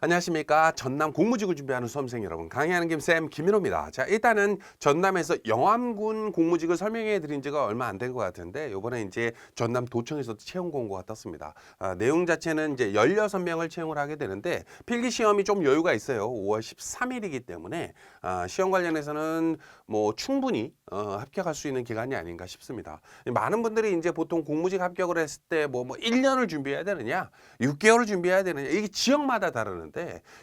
안녕하십니까. 전남 공무직을 준비하는 수험생 여러분, 강의하는 김쌤 김민호입니다. 자, 일단은 전남에서 영암군 공무직을 설명해 드린 지가 얼마 안 된 것 같은데, 요번에 이제 전남 도청에서 채용 공고가 떴습니다. 내용 자체는 이제 16명을 채용을 하게 되는데, 필기 시험이 좀 여유가 있어요. 5월 13일이기 때문에 시험 관련해서는 뭐 충분히 합격할 수 있는 기간이 아닌가 싶습니다. 많은 분들이 이제 보통 공무직 합격을 했을 때 뭐 1년을 준비해야 되느냐, 6개월을 준비해야 되느냐, 이게 지역마다 다르는데,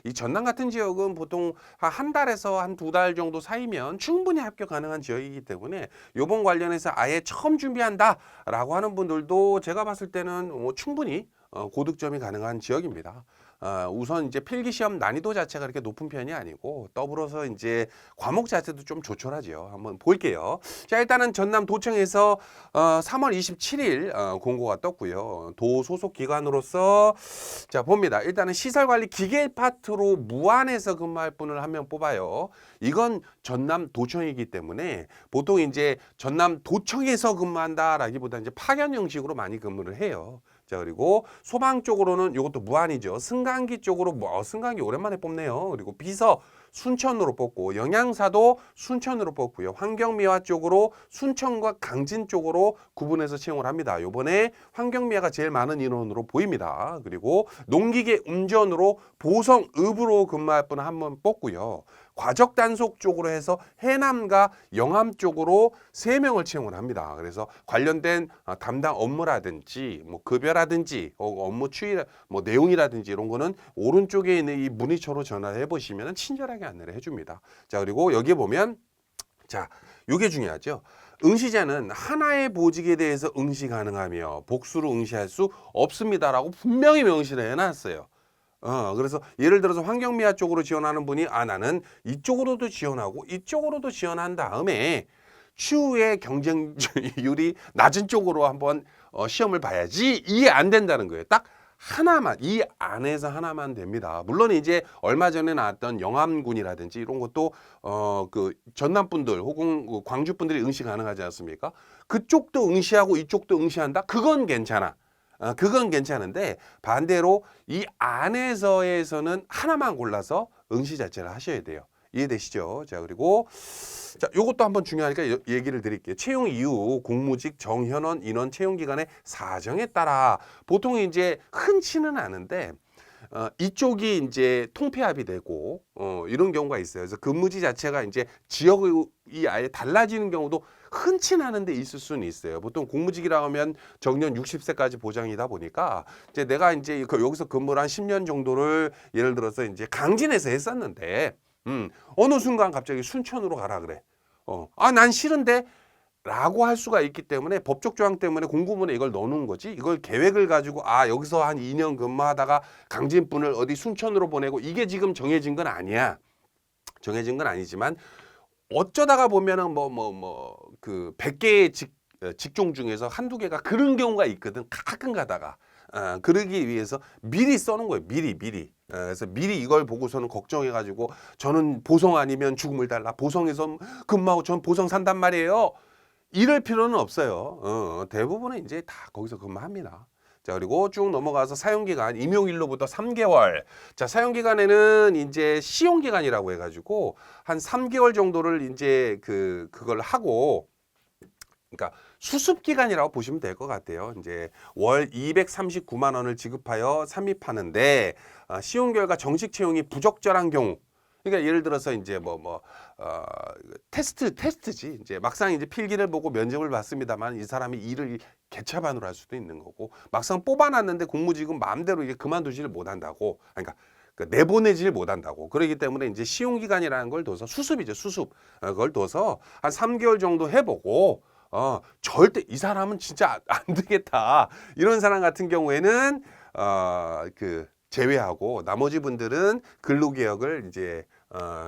이 전남 같은 지역은 보통 한 달에서 한 2달 정도 사이면 충분히 합격 가능한 지역이기 때문에 요번 관련해서 아예 처음 준비한다라고 하는 분들도 제가 봤을 때는 뭐 충분히 고득점이 가능한 지역입니다. 우선 이제 필기시험 난이도 자체가 그렇게 높은 편이 아니고, 더불어서 이제 과목 자체도 좀 조촐하죠. 한번 볼게요. 자, 일단은 전남 도청에서 3월 27일 공고가 떴고요. 도 소속 기관으로서 자 봅니다. 일단은 시설관리 기계 파트로 무안에서 근무할 분을 한 명 뽑아요. 이건 전남 도청이기 때문에 보통 이제 전남 도청에서 근무한다라기보다 이제 파견 형식으로 많이 근무를 해요. 자, 그리고 소방 쪽으로는 이것도 무안이죠. 승강기 쪽으로 승강기 오랜만에 뽑네요. 그리고 비서 순천으로 뽑고, 영양사도 순천으로 뽑고요. 환경미화 쪽으로 순천과 강진 쪽으로 구분해서 채용을 합니다. 요번에 환경미화가 제일 많은 인원으로 보입니다. 그리고 농기계 운전으로 보성읍으로 근무할 분 한 번 뽑고요. 과적 단속 쪽으로 해서 해남과 영암 쪽으로 3명을 채용을 합니다. 그래서 관련된 담당 업무라든지 뭐 급여라든지 업무 추이 뭐 내용이라든지 이런 거는 오른쪽에 있는 이 문의처로 전화를 해보시면 친절하게 안내를 해줍니다. 자, 그리고 여기에 보면 자, 이게 중요하죠. 응시자는 하나의 보직에 대해서 응시 가능하며 복수로 응시할 수 없습니다라고 분명히 명시를 해놨어요. 그래서 예를 들어서 환경미화 쪽으로 지원하는 분이 나는 이쪽으로도 지원하고 이쪽으로도 지원한 다음에 추후에 경쟁률이 낮은 쪽으로 한번 시험을 봐야지, 이해 안 된다는 거예요. 딱 하나만, 이 안에서 하나만 됩니다. 물론 이제 얼마 전에 나왔던 영암군이라든지 이런 것도 그 전남 분들 혹은 광주 분들이 응시 가능하지 않습니까? 그쪽도 응시하고 이쪽도 응시한다? 그건 괜찮아. 그건 괜찮은데, 반대로 이 안에서에서는 하나만 골라서 응시 자체를 하셔야 돼요. 이해되시죠? 자, 그리고 자, 요것도 한번 중요하니까 얘기를 드릴게요. 채용 이후 공무직 정현원 인원 채용 기간의 사정에 따라 보통 이제 흔치는 않은데 이쪽이 이제 통폐합이 되고 이런 경우가 있어요. 그래서 근무지 자체가 이제 지역이 아예 달라지는 경우도 흔치는 않은데 있을 수는 있어요. 보통 공무직이라고 하면 정년 60세까지 보장이다 보니까 이제 내가 이제 여기서 근무를 한 10년 정도를 예를 들어서 이제 강진에서 했었는데 어느 순간 갑자기 순천으로 가라 그래. 난 싫은데 라고 할 수가 있기 때문에 법적 조항 때문에 공고문에 이걸 넣어놓은 거지, 이걸 계획을 가지고 여기서 한 2년 근무하다가 강진분을 어디 순천으로 보내고, 이게 지금 정해진 건 아니야. 정해진 건 아니지만 어쩌다가 보면은 그 100개의 직종 중에서 한두 개가 그런 경우가 있거든. 가끔 가다가. 그러기 위해서 미리 써놓은 거예요. 미리. 그래서 미리 이걸 보고서는 걱정해가지고 저는 보성 아니면 죽음을 달라. 보성에서 근무하고 전 보성 산단 말이에요. 이럴 필요는 없어요. 대부분은 이제 다 거기서 근무합니다. 자, 그리고 쭉 넘어가서 사용기간, 임용일로부터 3개월. 자, 사용기간에는 이제 시용기간이라고 해가지고 한 3개월 정도를 이제 그걸 하고, 그러니까 수습기간이라고 보시면 될 것 같아요. 이제 월 239만 원을 지급하여 삼입하는데, 시용 결과 정식 채용이 부적절한 경우, 그러니까 예를 들어서 이제 테스트지. 이제 막상 이제 필기를 보고 면접을 봤습니다만 이 사람이 일을 개차반으로 할 수도 있는 거고, 막상 뽑아놨는데 공무직은 마음대로 이게 그만두지를 못한다고. 그러니까 내보내지를 못한다고. 그렇기 때문에 이제 시용기간이라는 걸 둬서 수습이죠. 수습. 그걸 둬서 한 3개월 정도 해보고, 절대 이 사람은 진짜 안 되겠다, 이런 사람 같은 경우에는 제외하고, 나머지 분들은 근로계약을 이제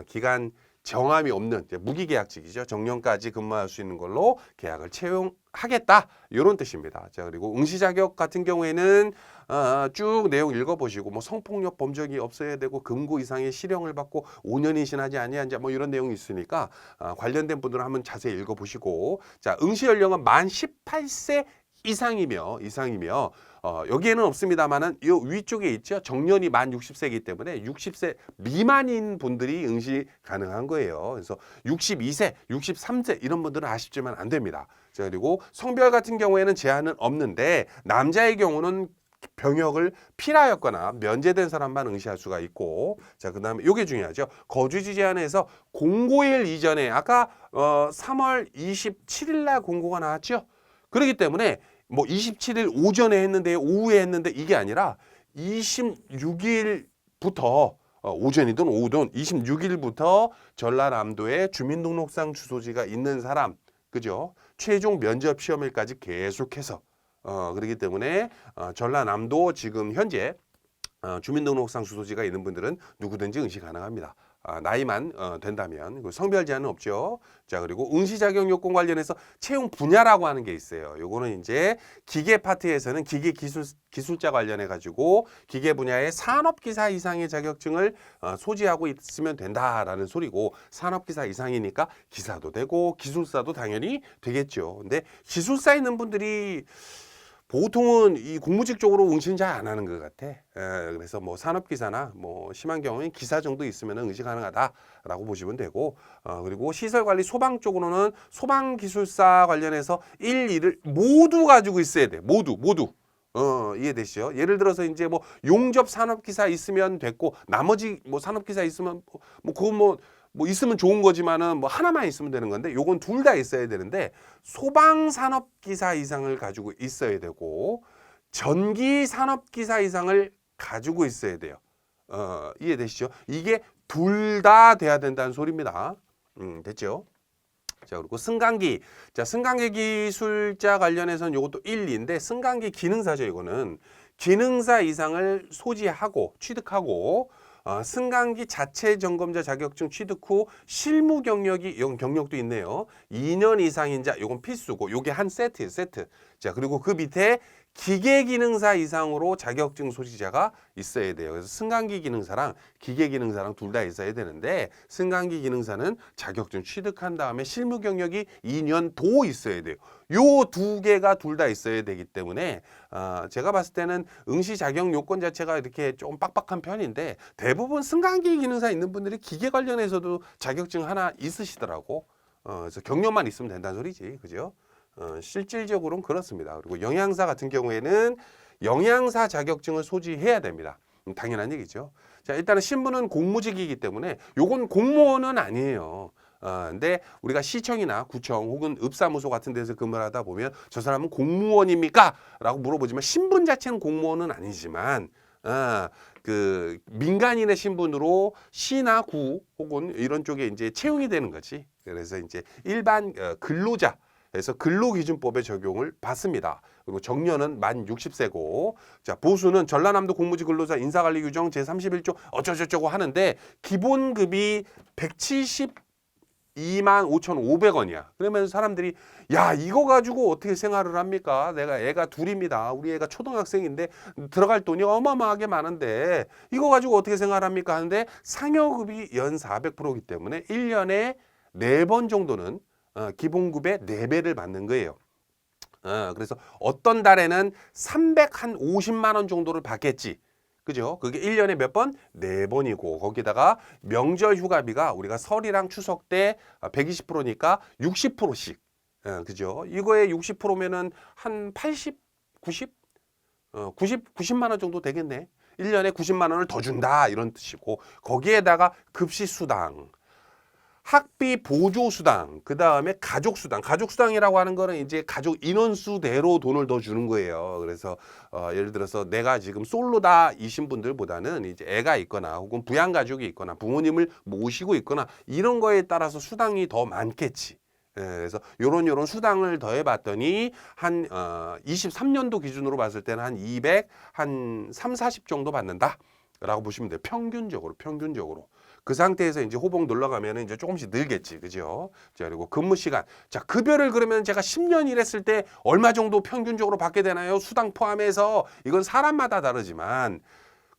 기간 정함이 없는 이제 무기계약직이죠. 정년까지 근무할 수 있는 걸로 계약을 채용하겠다, 이런 뜻입니다. 자, 그리고 응시 자격 같은 경우에는 쭉 내용 읽어보시고, 뭐 성폭력 범죄이 없어야 되고 금고 이상의 실형을 받고 5년이 지나지 아니한자, 뭐 이런 내용이 있으니까 관련된 분들은 한번 자세히 읽어보시고. 자, 응시 연령은 만 18세 이상이며 여기에는 없습니다만은 이 위쪽에 있죠. 정년이 만 60세이기 때문에 60세 미만인 분들이 응시 가능한 거예요. 그래서 62세, 63세 이런 분들은 아쉽지만 안 됩니다. 자, 그리고 성별 같은 경우에는 제한은 없는데 남자의 경우는 병역을 필하였거나 면제된 사람만 응시할 수가 있고, 자, 그다음에 요게 중요하죠. 거주지 제한에서 공고일 이전에 아까 3월 27일 날 공고가 나왔죠. 그렇기 때문에 뭐 27일 오전에 했는데 오후에 했는데 이게 아니라 26일부터 오전이든 오후든 26일부터 전라남도에 주민등록상 주소지가 있는 사람, 그죠? 최종 면접 시험일까지 계속해서 그렇기 때문에 전라남도 지금 현재 주민등록상 주소지가 있는 분들은 누구든지 응시 가능합니다. 나이만 된다면. 성별 제한은 없죠. 자, 그리고 응시 자격 요건 관련해서 채용 분야라고 하는 게 있어요. 요거는 이제 기계 파트에서는 기계 기술자 관련해 가지고 기계 분야의 산업기사 이상의 자격증을 소지하고 있으면 된다라는 소리고, 산업기사 이상이니까 기사도 되고 기술사도 당연히 되겠죠. 근데 기술사 있는 분들이 보통은 이 공무직 쪽으로 응시는 잘 안 하는 것 같아. 그래서 뭐 산업기사나 뭐 심한 경우엔 기사 정도 있으면 응시 가능하다라고 보시면 되고, 그리고 시설관리 소방 쪽으로는 소방기술사 관련해서 1, 2를 모두 가지고 있어야 돼. 모두. 이해되시죠? 예를 들어서 이제 뭐 용접 산업기사 있으면 됐고, 나머지 뭐 산업기사 있으면 그건 뭐 있으면 좋은 거지만은 뭐 하나만 있으면 되는 건데, 요건 둘 다 있어야 되는데 소방산업기사 이상을 가지고 있어야 되고 전기산업기사 이상을 가지고 있어야 돼요. 이해되시죠? 이게 둘 다 돼야 된다는 소리입니다. 됐죠? 자, 그리고 승강기. 자, 승강기 기술자 관련해서는 요것도 1, 2인데 승강기 기능사죠. 이거는 기능사 이상을 소지하고 취득하고 승강기 자체 점검자 자격증 취득 후 실무 경력이, 이건 경력도 있네요. 2년 이상인 자, 요건 필수고, 요게 한 세트예요, 세트. 자, 그리고 그 밑에 기계 기능사 이상으로 자격증 소지자가 있어야 돼요. 그래서 승강기 기능사랑 기계 기능사랑 둘 다 있어야 되는데, 승강기 기능사는 자격증 취득한 다음에 실무 경력이 2년 도 있어야 돼요. 요 두 개가 둘 다 있어야 되기 때문에 제가 봤을 때는 응시 자격 요건 자체가 이렇게 좀 빡빡한 편인데, 대부분 승강기 기능사 있는 분들이 기계 관련해서도 자격증 하나 있으시더라고. 그래서 경력만 있으면 된다는 소리지, 그죠? 실질적으로는 그렇습니다. 그리고 영양사 같은 경우에는 영양사 자격증을 소지해야 됩니다. 당연한 얘기죠. 자, 일단은 신분은 공무직이기 때문에 요건 공무원은 아니에요. 근데 우리가 시청이나 구청 혹은 읍사무소 같은 데서 근무를 하다 보면 저 사람은 공무원입니까? 라고 물어보지만 신분 자체는 공무원은 아니지만 그 민간인의 신분으로 시나 구 혹은 이런 쪽에 이제 채용이 되는 거지. 그래서 이제 일반 근로자, 그래서 근로기준법의 적용을 받습니다. 그리고 정년은 만 60세고, 자, 보수는 전라남도 공무직 근로자 인사관리 규정 제31조 어쩌고저쩌고 하는데 기본급이 172만 5,500원이야. 그러면 사람들이 야, 이거 가지고 어떻게 생활을 합니까? 내가 애가 둘입니다. 우리 애가 초등학생인데 들어갈 돈이 어마어마하게 많은데 이거 가지고 어떻게 생활합니까? 하는데 상여급이 연 400%이기 때문에 1년에 4번 정도는 기본급의 4배를 받는 거예요. 그래서 어떤 달에는 350만 원 정도를 받겠지. 그죠? 그게 1년에 몇 번? 4번이고, 거기다가 명절 휴가비가 우리가 설이랑 추석 때 120%니까 60%씩. 그죠? 이거에 60%면은 한 80, 90? 90만 원 정도 되겠네. 1년에 90만 원을 더 준다, 이런 뜻이고, 거기에다가 급식수당, 학비 보조수당, 그 다음에 가족수당. 가족수당이라고 하는 거는 이제 가족 인원수대로 돈을 더 주는 거예요. 그래서 예를 들어서 내가 지금 솔로다이신 분들보다는 이제 애가 있거나 혹은 부양가족이 있거나 부모님을 모시고 있거나 이런 거에 따라서 수당이 더 많겠지. 그래서 요런 수당을 더해봤더니 한 23년도 기준으로 봤을 때는 한 3, 40 정도 받는다라고 보시면 돼요. 평균적으로. 그 상태에서 이제 호봉 눌러가면 이제 조금씩 늘겠지, 그죠? 자, 그리고 근무 시간. 자, 급여를 그러면 제가 10년 일했을 때 얼마 정도 평균적으로 받게 되나요? 수당 포함해서. 이건 사람마다 다르지만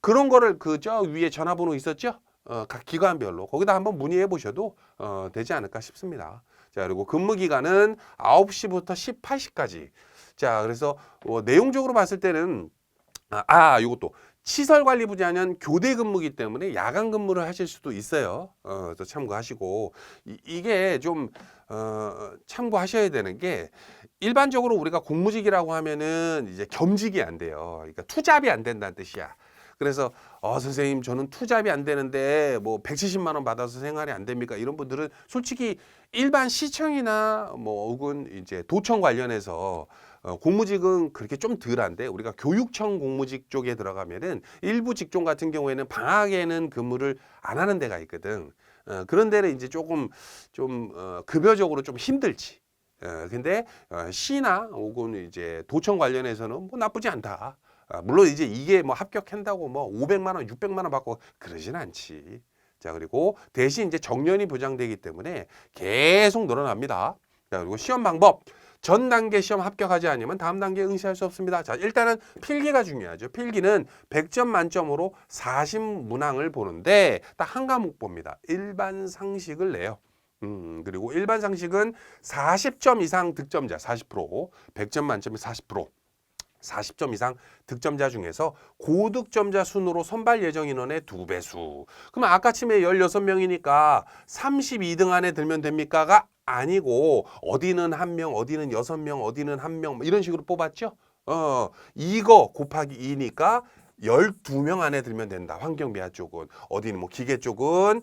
그런 거를 저 위에 전화번호 있었죠? 각 기관별로 거기다 한번 문의해 보셔도 되지 않을까 싶습니다. 자, 그리고 근무 기간은 9시부터 18시까지. 자, 그래서 내용적으로 봤을 때는 요것도 시설관리부자는 교대 근무기 때문에 야간 근무를 하실 수도 있어요. 그래서 참고하시고 이게 좀 참고하셔야 되는 게 일반적으로 우리가 공무직이라고 하면은 이제 겸직이 안 돼요. 그러니까 투잡이 안 된다는 뜻이야. 그래서 선생님 저는 투잡이 안 되는데 뭐 170만 원 받아서 생활이 안 됩니까? 이런 분들은 솔직히 일반 시청이나 뭐 혹은 이제 도청 관련해서 공무직은 그렇게 좀 덜한데 우리가 교육청 공무직 쪽에 들어가면은 일부 직종 같은 경우에는 방학에는 근무를 안 하는 데가 있거든. 그런 데는 이제 조금 좀 급여적으로 좀 힘들지. 근데 시나 혹은 이제 도청 관련해서는 뭐 나쁘지 않다. 물론 이제 이게 뭐 합격한다고 뭐 500만 원, 600만 원 받고 그러진 않지. 자, 그리고 대신 이제 정년이 보장되기 때문에 계속 늘어납니다. 자, 그리고 시험 방법. 전 단계 시험 합격하지 않으면 다음 단계에 응시할 수 없습니다. 자, 일단은 필기가 중요하죠. 필기는 100점 만점으로 40문항을 보는데 딱 한 과목 봅니다. 일반 상식을 내요. 그리고 일반 상식은 40점 이상 득점자 40%, 100점 만점에 40%. 40점 이상 득점자 중에서 고득점자 순으로 선발 예정 인원의 2배수. 그럼 아까 치면 16명이니까 32등 안에 들면 됩니까가 아니고 어디는 1명, 어디는 6명, 어디는 1명 이런 식으로 뽑았죠. 이거 곱하기 2니까 12명 안에 들면 된다. 환경미화 쪽은. 어디는 뭐 기계 쪽은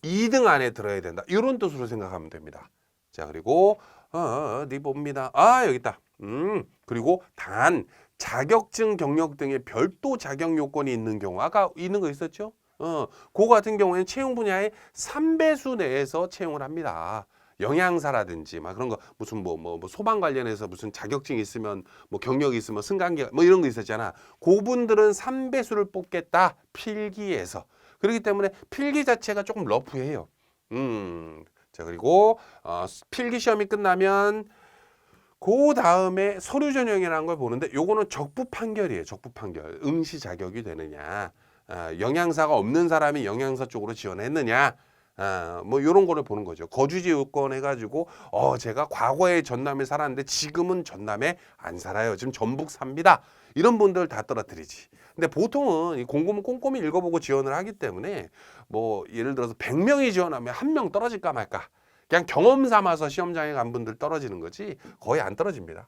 2등 안에 들어야 된다. 이런 뜻으로 생각하면 됩니다. 자, 그리고 어디 봅니다. 여기 있다. 그리고 단 자격증 경력 등의 별도 자격 요건이 있는 경우 아까 있는 거 있었죠? 그거 같은 경우에는 채용 분야의 3배수 내에서 채용을 합니다. 영양사라든지 막 그런 거 무슨 뭐 소방 관련해서 무슨 자격증이 있으면 뭐 경력이 있으면 승강계 뭐 이런 거 있었잖아. 그분들은 3배수를 뽑겠다. 필기에서. 그렇기 때문에 필기 자체가 조금 러프해요. 자, 그리고 필기 시험이 끝나면 그 다음에 서류 전형이라는 걸 보는데 요거는 적부 판결이에요. 적부 판결. 응시 자격이 되느냐. 영양사가 없는 사람이 영양사 쪽으로 지원했느냐. 뭐 요런 거를 보는 거죠. 거주지 요건 해가지고 제가 과거에 전남에 살았는데 지금은 전남에 안 살아요. 지금 전북 삽니다. 이런 분들 다 떨어뜨리지. 근데 보통은 이 공고문 꼼꼼히 읽어보고 지원을 하기 때문에 뭐 예를 들어서 100명이 지원하면 1명 떨어질까 말까. 그냥 경험 삼아서 시험장에 간 분들 떨어지는 거지 거의 안 떨어집니다.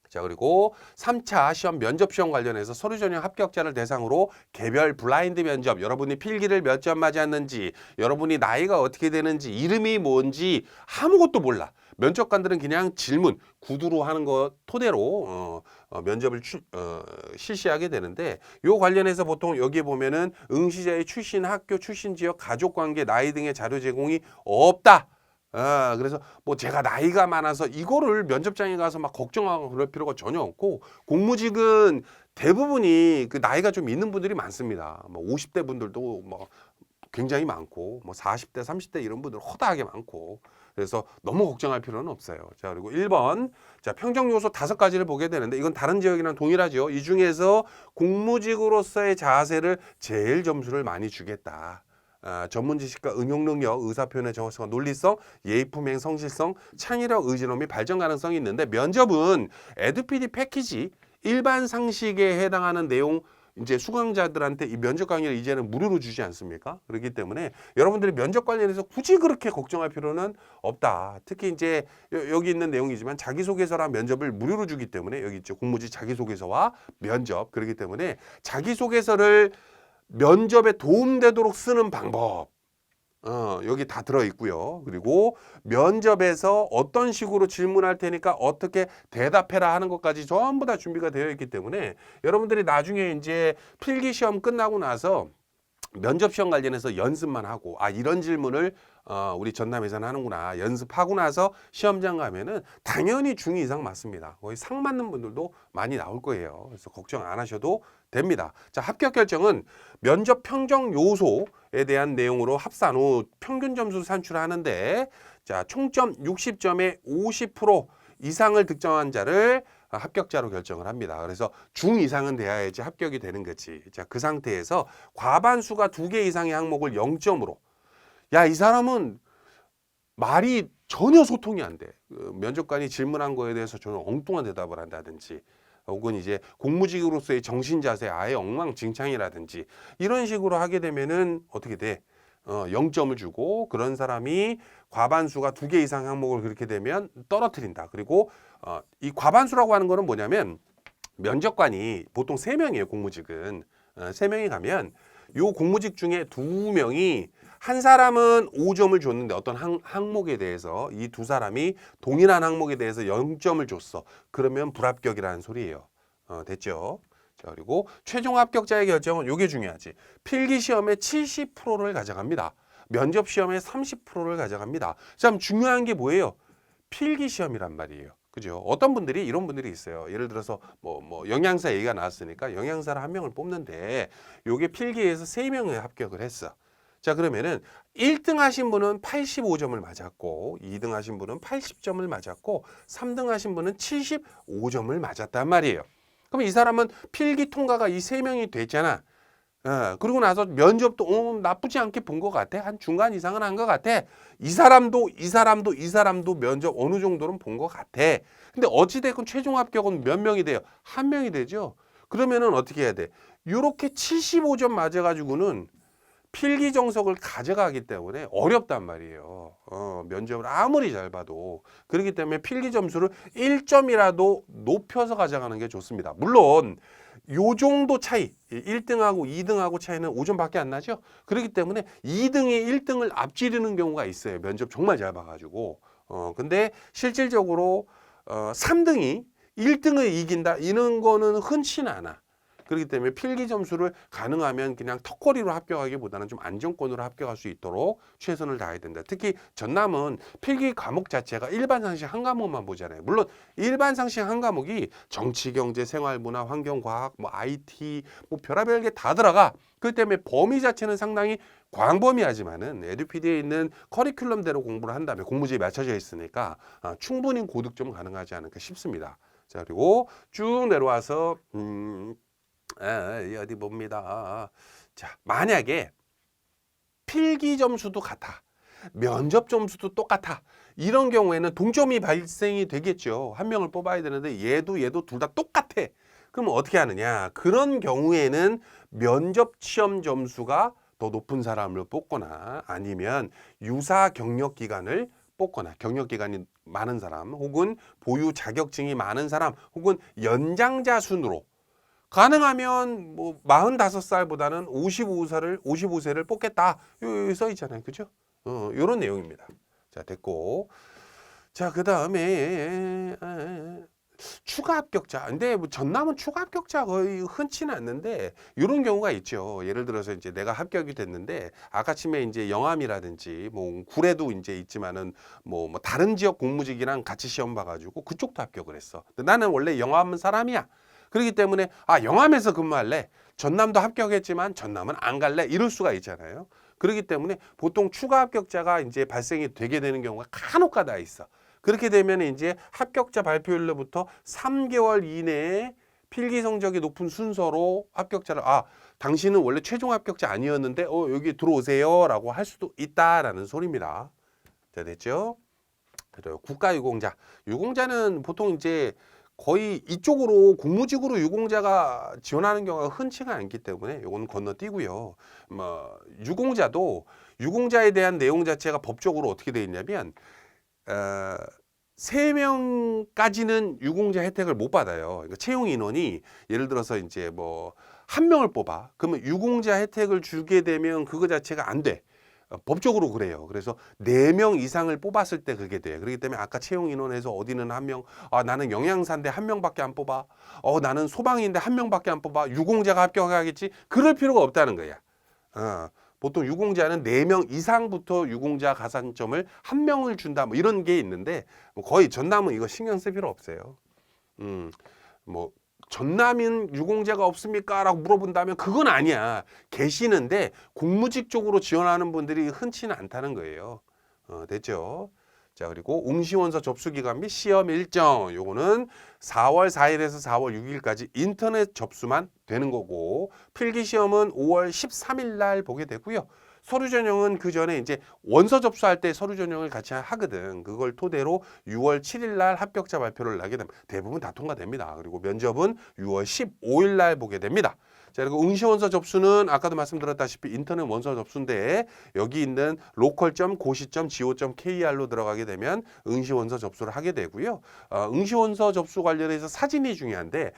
자, 그리고 3차 시험 면접 시험 관련해서 서류 전형 합격자를 대상으로 개별 블라인드 면접, 여러분이 필기를 몇 점 맞았는지, 여러분이 나이가 어떻게 되는지, 이름이 뭔지 아무것도 몰라. 면접관들은 그냥 질문, 구두로 하는 거 토대로 면접을 실시하게 되는데 요 관련해서 보통 여기에 보면은 응시자의 출신 학교, 출신 지역, 가족관계, 나이 등의 자료 제공이 없다. 그래서 뭐 제가 나이가 많아서 이거를 면접장에 가서 막 걱정하고 그럴 필요가 전혀 없고 공무직은 대부분이 그 나이가 좀 있는 분들이 많습니다. 뭐 50대 분들도 뭐 굉장히 많고 뭐 40대, 30대 이런 분들 허다하게 많고 그래서 너무 걱정할 필요는 없어요. 자, 그리고 1번. 자, 평정 요소 5가지를 보게 되는데 이건 다른 지역이랑 동일하죠. 이 중에서 공무직으로서의 자세를 제일 점수를 많이 주겠다. 전문 지식과 응용 능력, 의사표현의 정확성과 논리성, 예의품행 성실성, 창의력, 의지력 및 발전 가능성이 있는데 면접은 에듀피디 패키지 일반 상식에 해당하는 내용 이제 수강자들한테 이 면접 강의를 이제는 무료로 주지 않습니까? 그렇기 때문에 여러분들이 면접 관련해서 굳이 그렇게 걱정할 필요는 없다. 특히 이제 여기 있는 내용이지만 자기소개서랑 면접을 무료로 주기 때문에 여기 있죠. 공무직 자기소개서와 면접. 그렇기 때문에 자기소개서를 면접에 도움되도록 쓰는 방법 여기 다 들어있고요. 그리고 면접에서 어떤 식으로 질문할 테니까 어떻게 대답해라 하는 것까지 전부 다 준비가 되어 있기 때문에 여러분들이 나중에 이제 필기시험 끝나고 나서 면접 시험 관련해서 연습만 하고 이런 질문을 우리 전남에서는 하는구나 연습하고 나서 시험장 가면은 당연히 중2 이상 맞습니다. 거의 상 맞는 분들도 많이 나올 거예요. 그래서 걱정 안 하셔도 됩니다. 자, 합격 결정은 면접 평정 요소에 대한 내용으로 합산 후 평균 점수 산출하는데 자, 총점 60점에 50% 이상을 득점한 자를 합격자로 결정을 합니다. 그래서 중 이상은 돼야지 합격이 되는 거지. 자, 그 상태에서 과반수가 2개 이상의 항목을 0점으로 야, 이 사람은 말이 전혀 소통이 안 돼. 면접관이 질문한 거에 대해서 전혀 엉뚱한 대답을 한다든지, 혹은 이제 공무직으로서의 정신 자세 아예 엉망진창이라든지 이런 식으로 하게 되면은 어떻게 돼? 0점을 주고, 그런 사람이 과반수가 2개 이상 항목을 그렇게 되면 떨어뜨린다. 그리고 이 과반수라고 하는 거는 뭐냐면, 면접관이 보통 3명이에요. 공무직은 3명이 가면 요 공무직 중에 2명이, 한 사람은 5점을 줬는데 어떤 항목에 대해서 이 2사람이 동일한 항목에 대해서 0점을 줬어. 그러면 불합격이라는 소리예요. 됐죠? 자, 그리고 최종 합격자의 결정은 요게 중요하지. 필기 시험의 70%를 가져갑니다. 면접 시험의 30%를 가져갑니다. 참 중요한 게 뭐예요? 필기 시험이란 말이에요. 그죠? 어떤 분들이 이런 분들이 있어요. 예를 들어서 뭐 영양사 얘기가 나왔으니까 영양사를 한 명을 뽑는데 요게 필기에서 3명이 합격을 했어. 자, 그러면은 1등 하신 분은 85점을 맞았고, 2등 하신 분은 80점을 맞았고, 3등 하신 분은 75점을 맞았단 말이에요. 그럼 이 사람은 필기 통과가 이 3명이 됐잖아. 그리고 나서 면접도 나쁘지 않게 본 것 같아. 한 중간 이상은 한 것 같아. 이 사람도 면접 어느 정도는 본 것 같아. 근데 어찌됐건 최종 합격은 몇 명이 돼요? 1명이 되죠. 그러면은 어떻게 해야 돼? 요렇게 75점 맞아가지고는 필기 정석을 가져가기 때문에 어렵단 말이에요. 면접을 아무리 잘 봐도. 그렇기 때문에 필기 점수를 1점이라도 높여서 가져가는 게 좋습니다. 물론 요 정도 차이, 1등하고 2등하고 차이는 5점밖에 안 나죠. 그렇기 때문에 2등이 1등을 앞지르는 경우가 있어요. 면접 정말 잘 봐가지고. 근데 실질적으로 3등이 1등을 이긴다, 이런 거는 흔치는 않아. 그렇기 때문에 필기 점수를 가능하면 그냥 턱걸이로 합격하기보다는 좀 안정권으로 합격할 수 있도록 최선을 다해야 된다. 특히 전남은 필기 과목 자체가 일반 상식 한 과목만 보잖아요. 물론 일반 상식 한 과목이 정치, 경제, 생활, 문화, 환경, 과학, 뭐 IT, 뭐 별의별 게 다 들어가. 그렇기 때문에 범위 자체는 상당히 광범위하지만은 에듀피디에 있는 커리큘럼대로 공부를 한다면 공부지에 맞춰져 있으니까 충분히 고득점 가능하지 않을까 싶습니다. 자, 그리고 쭉 내려와서 어디 봅니다. 자, 만약에 필기 점수도 같아, 면접 점수도 똑같아, 이런 경우에는 동점이 발생이 되겠죠. 1명을 뽑아야 되는데 얘도 둘 다 똑같아. 그럼 어떻게 하느냐? 그런 경우에는 면접 시험 점수가 더 높은 사람을 뽑거나, 아니면 유사 경력 기간을 뽑거나, 경력 기간이 많은 사람, 혹은 보유 자격증이 많은 사람, 혹은 연장자 순으로 가능하면 뭐 45살보다는 55세를 뽑겠다. 여기 써 있잖아요. 그죠? 요런 내용입니다. 자, 됐고. 자, 그다음에 추가 합격자. 근데 뭐 전남은 추가 합격자 거의 흔치는 않는데 이런 경우가 있죠. 예를 들어서 이제 내가 합격이 됐는데 아까쯤에 이제 영암이라든지 뭐 구례도 이제 있지만은 뭐 다른 지역 공무직이랑 같이 시험 봐가지고 그쪽도 합격을 했어. 근데 나는 원래 영암 사람이야. 그렇기 때문에 영암에서 근무할래. 전남도 합격했지만 전남은 안 갈래. 이럴 수가 있잖아요. 그렇기 때문에 보통 추가 합격자가 이제 발생이 되게 되는 경우가 간혹가다 있어. 그렇게 되면 이제 합격자 발표일로부터 3개월 이내에 필기 성적이 높은 순서로 합격자를 당신은 원래 최종 합격자 아니었는데 여기 들어오세요라고 할 수도 있다라는 소리입니다. 자, 됐죠? 그래요. 국가유공자. 유공자는 보통 이제 거의 이쪽으로 공무직으로 유공자가 지원하는 경우가 흔치가 않기 때문에 이건 건너뛰고요. 뭐 유공자에 대한 내용 자체가 법적으로 어떻게 되어 있냐면 3명까지는 유공자 혜택을 못 받아요. 그러니까 채용 인원이 예를 들어서 이제 뭐 1명을 뽑아. 그러면 유공자 혜택을 주게 되면 그거 자체가 안 돼. 법적으로 그래요. 그래서 4명 이상을 뽑았을 때 그게 돼. 그렇기 때문에 아까 채용 인원에서 어디는 1명, 나는 영양사인데 1명밖에 안 뽑아. 나는 소방인데 1명밖에 안 뽑아. 유공자가 합격하겠지. 그럴 필요가 없다는 거야. 보통 유공자는 4명 이상부터 유공자 가산점을 1명을 준다. 뭐 이런 게 있는데 거의 전남은 이거 신경 쓸 필요 없어요. 뭐 전남인 유공자가 없습니까? 라고 물어본다면 그건 아니야. 계시는데 공무직 쪽으로 지원하는 분들이 흔치는 않다는 거예요. 됐죠? 자, 그리고 응시원서 접수 기간 및 시험 일정 요거는 4월 4일에서 4월 6일까지 인터넷 접수만 되는 거고 필기 시험은 5월 13일 날 보게 되고요. 서류 전형은 그 전에 이제 원서 접수할 때 서류 전형을 같이 하거든. 그걸 토대로 6월 7일 날 합격자 발표를 하게 되면 대부분 다 통과됩니다. 그리고 면접은 6월 15일 날 보게 됩니다. 자, 그리고 응시원서 접수는 아까도 말씀드렸다시피 인터넷 원서 접수인데 여기 있는 local.고시.go.kr로 들어가게 되면 응시원서 접수를 하게 되고요. 응시원서 접수 관련해서 사진이 중요한데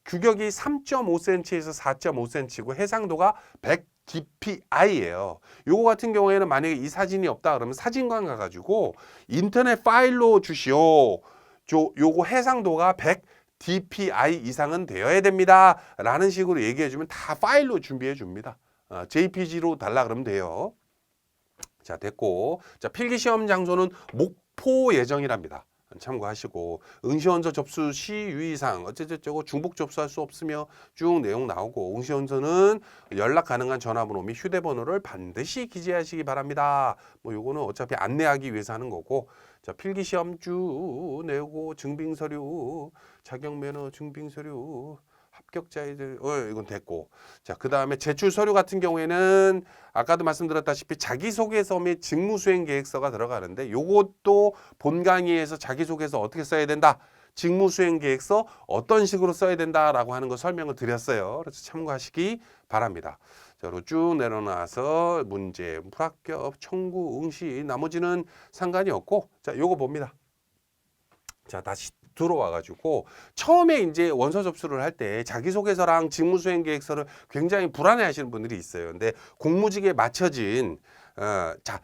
규격이 3.5cm에서 4.5cm고 해상도가 100 DPI예요. 요거 같은 경우에는 만약에 이 사진이 없다 그러면 사진관 가가지고 인터넷 파일로 주시오. 요거 해상도가 100 DPI 이상은 되어야 됩니다. 라는 식으로 얘기해주면 다 파일로 준비해 줍니다. JPG로 달라 그러면 돼요. 자, 됐고. 자, 필기시험 장소는 목포 예정이랍니다. 참고하시고 응시원서 접수 시 유의사항 어쩌저쩌고 중복 접수할 수 없으며 쭉 내용 나오고 응시원서는 연락 가능한 전화번호 및 휴대번호를 반드시 기재하시기 바랍니다. 뭐 요거는 어차피 안내하기 위해서 하는 거고 자 필기시험 쭉 내고 증빙서류 자격면허 증빙서류 합격자들 이건 됐고 자 그다음에 제출 서류 같은 경우에는 아까도 말씀드렸다시피 자기소개서 및 직무수행계획서가 들어가는데 요것도 본 강의에서 자기소개서 어떻게 써야 된다 직무수행계획서 어떤 식으로 써야 된다라고 하는 거 설명을 드렸어요. 그래서 참고하시기 바랍니다. 자, 그리고 쭉 내려놔서 문제, 불합격, 청구, 응시 나머지는 상관이 없고 자 요거 봅니다. 자 다시 들어와가지고 처음에 이제 원서 접수를 할 때 자기소개서랑 직무수행계획서를 굉장히 불안해하시는 분들이 있어요. 근데 공무직에 맞춰진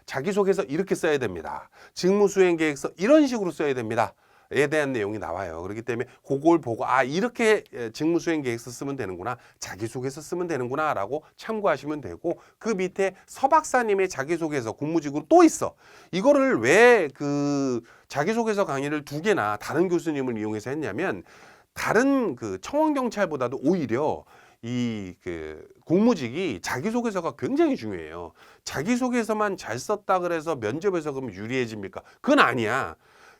자기소개서 이렇게 써야 됩니다. 직무수행계획서 이런 식으로 써야 됩니다. 에 대한 내용이 나와요. 그렇기 때문에 그걸 보고 이렇게 직무수행계획서 쓰면 되는구나 자기소개서 쓰면 되는구나 라고 참고하시면 되고 그 밑에 서 박사님의 자기소개서 공무직으로 또 있어. 이거를 왜 그 자기소개서 강의를 2개나 다른 교수님을 이용해서 했냐면 다른 그 청원경찰보다도 오히려 이 그 공무직이 자기소개서가 굉장히 중요해요. 자기소개서만 잘 썼다 그래서 면접에서 그럼 유리해집니까? 그건 아니야.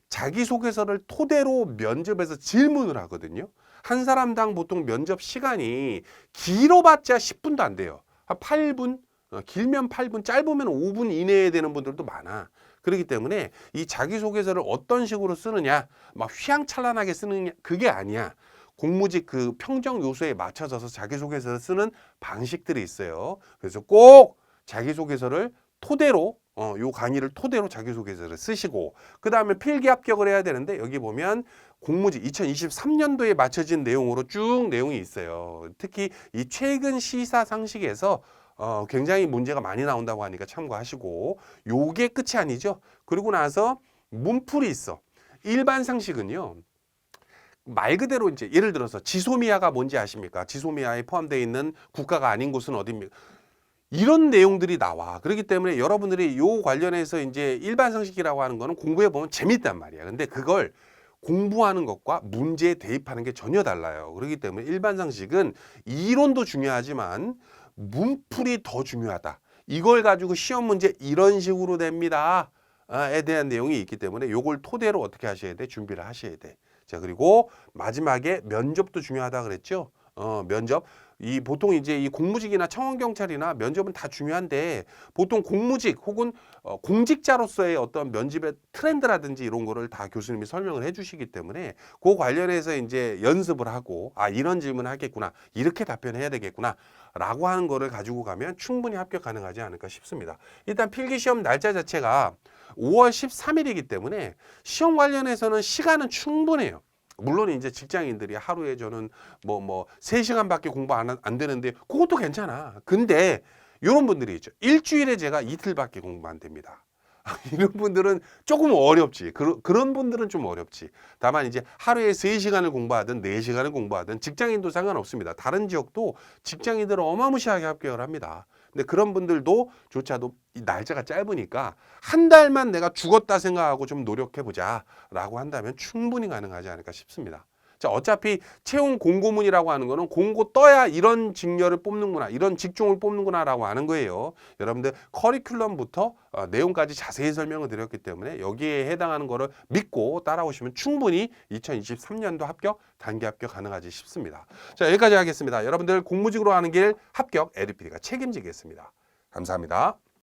자기소개서를 토대로 면접에서 질문을 하거든요. 한 사람당 보통 면접 시간이 길어봤자 10분도 안 돼요. 한 8분, 길면 8분, 짧으면 5분 이내에 되는 분들도 많아. 그렇기 때문에 이 자기소개서를 어떤 식으로 쓰느냐, 막 휘황찬란하게 쓰느냐, 그게 아니야. 공무직 그 평정 요소에 맞춰져서 자기소개서를 쓰는 방식들이 있어요. 그래서 꼭 자기소개서를 토대로 요 강의를 토대로 자기소개서를 쓰시고 그 다음에 필기 합격을 해야 되는데 여기 보면 공무직 2023년도에 맞춰진 내용으로 쭉 내용이 있어요. 특히 이 최근 시사상식에서 굉장히 문제가 많이 나온다고 하니까 참고하시고 요게 끝이 아니죠. 그리고 나서 문풀이 있어. 일반 상식은요. 말 그대로 이제 예를 들어서 지소미아가 뭔지 아십니까? 지소미아에 포함되어 있는 국가가 아닌 곳은 어디입니까? 이런 내용들이 나와. 그렇기 때문에 여러분들이 요 관련해서 이제 일반 상식이라고 하는 거는 공부해 보면 재밌단 말이야. 근데 그걸 공부하는 것과 문제에 대입하는 게 전혀 달라요. 그렇기 때문에 일반 상식은 이론도 중요하지만 문풀이 더 중요하다. 이걸 가지고 시험 문제 이런 식으로 됩니다. 에 대한 내용이 있기 때문에 요걸 토대로 어떻게 하셔야 돼? 준비를 하셔야 돼. 자, 그리고 마지막에 면접도 중요하다 그랬죠? 면접. 이 보통 이제 이 공무직이나 청원경찰이나 면접은 다 중요한데 보통 공무직 혹은 공직자로서의 어떤 면접의 트렌드라든지 이런 거를 다 교수님이 설명을 해주시기 때문에 그 관련해서 이제 연습을 하고 이런 질문을 하겠구나 이렇게 답변해야 되겠구나 라고 하는 거를 가지고 가면 충분히 합격 가능하지 않을까 싶습니다. 일단 필기시험 날짜 자체가 5월 13일이기 때문에 시험 관련해서는 시간은 충분해요. 물론 이제 직장인들이 하루에 저는 뭐 3시간밖에 공부 안 되는데 그것도 괜찮아. 근데 이런 분들이 있죠. 일주일에 제가 이틀밖에 공부 안 됩니다. 이런 분들은 조금 어렵지. 그런 분들은 좀 어렵지. 다만 이제 하루에 3시간을 공부하든 4시간을 공부하든 직장인도 상관없습니다. 다른 지역도 직장인들은 어마무시하게 합격을 합니다. 근데 그런 분들도 조차도 이 날짜가 짧으니까 한 달만 내가 죽었다 생각하고 좀 노력해보자 라고 한다면 충분히 가능하지 않을까 싶습니다. 자, 어차피 채용 공고문이라고 하는 거는 공고 떠야 이런 직렬을 뽑는구나, 이런 직종을 뽑는구나라고 하는 거예요. 여러분들 커리큘럼부터 내용까지 자세히 설명을 드렸기 때문에 여기에 해당하는 거를 믿고 따라오시면 충분히 2023년도 합격, 단기 합격 가능하지 싶습니다. 자, 여기까지 하겠습니다. 여러분들 공무직으로 하는 길 합격 LPD가 책임지겠습니다. 감사합니다.